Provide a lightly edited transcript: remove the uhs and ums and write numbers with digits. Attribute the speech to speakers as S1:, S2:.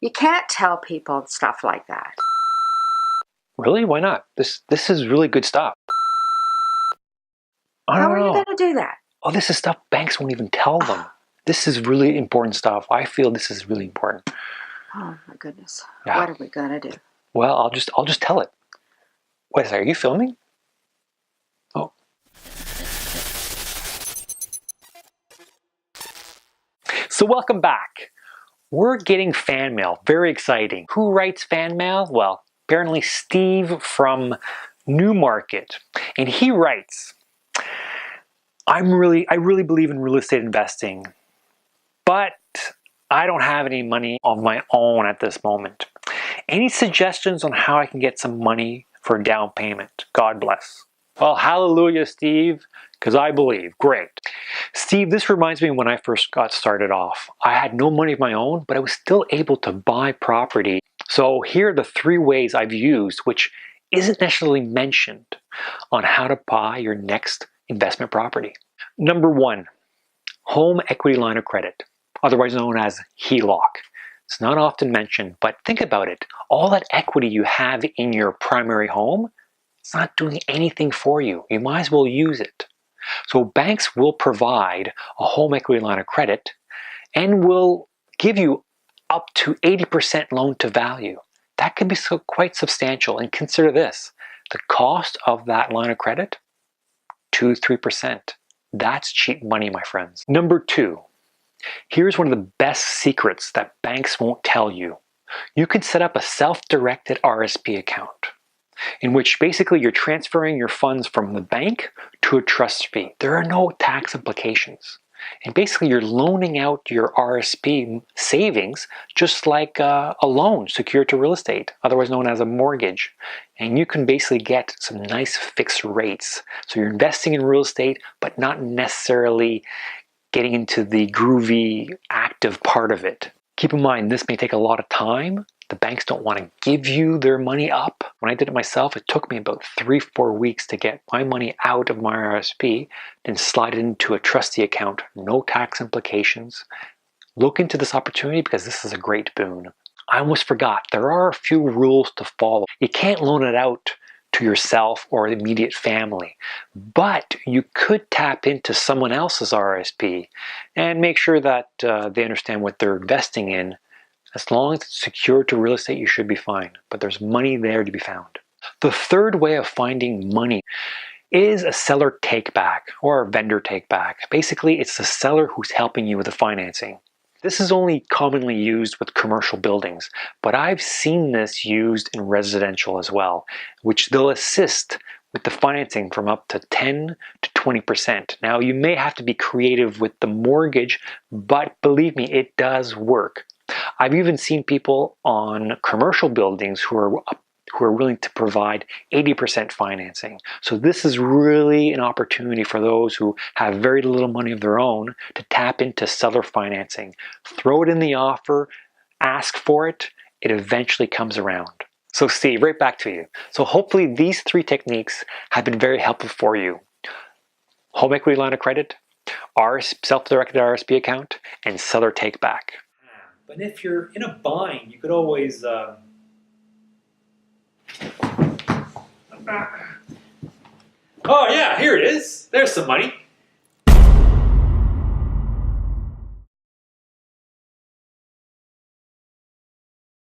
S1: You can't tell people stuff like that.
S2: Really? Why not? This is really good stuff.
S1: How are you going to do that?
S2: Oh, this is stuff banks won't even tell them. This is really important stuff. I feel this is really important.
S1: Oh my goodness.
S2: Yeah.
S1: What are we going to do?
S2: Well, I'll just tell it. Wait a second, are you filming? Oh. So welcome back. We're getting fan mail. Very exciting. Who writes fan mail? Well, apparently Steve from Newmarket. And he writes, I really believe in real estate investing, but I don't have any money of my own at this moment. Any suggestions on how I can get some money for a down payment? God bless. Well, hallelujah, Steve, because I believe. Great. Steve, this reminds me when I first got started off. I had no money of my own, but I was still able to buy property. So here are the 3 ways I've used, which isn't necessarily mentioned, on how to buy your next investment property. Number 1, home equity line of credit, otherwise known as HELOC. It's not often mentioned, but think about it. All that equity you have in your primary home, it's not doing anything for you. You might as well use it. So banks will provide a home equity line of credit and will give you up to 80% loan to value. That can be quite substantial. And consider this, the cost of that line of credit, 2-3%. That's cheap money, my friends. Number 2, here's one of the best secrets that banks won't tell you. You can set up a self-directed RSP account, in which basically you're transferring your funds from the bank to a trust fee. There are no tax implications. And basically you're loaning out your RSP savings just like a loan secured to real estate, otherwise known as a mortgage. And you can basically get some nice fixed rates. So you're investing in real estate, but not necessarily getting into the groovy, active part of it. Keep in mind, this may take a lot of time. The banks don't want to give you their money up. When I did it myself, it took me about 3-4 weeks to get my money out of my RSP, then slide it into a trustee account. No tax implications. Look into this opportunity because this is a great boon. I almost forgot, there are a few rules to follow. You can't loan it out to yourself or the immediate family, but you could tap into someone else's RSP and make sure that they understand what they're investing in. As long as it's secured to real estate, you should be fine, but there's money there to be found. The third way of finding money is a seller take-back or a vendor take-back. Basically, it's the seller who's helping you with the financing. This is only commonly used with commercial buildings, but I've seen this used in residential as well, which they'll assist with the financing from up to 10 to 20%. Now, you may have to be creative with the mortgage, but believe me, it does work. I've even seen people on commercial buildings who are willing to provide 80% financing. So this is really an opportunity for those who have very little money of their own to tap into seller financing. Throw it in the offer, ask for it, it eventually comes around. So Steve, right back to you. So hopefully these 3 techniques have been very helpful for you. Home equity line of credit, self-directed RSP account, and seller take back. But if you're in a bind, you could always oh yeah, here it is. There's some money.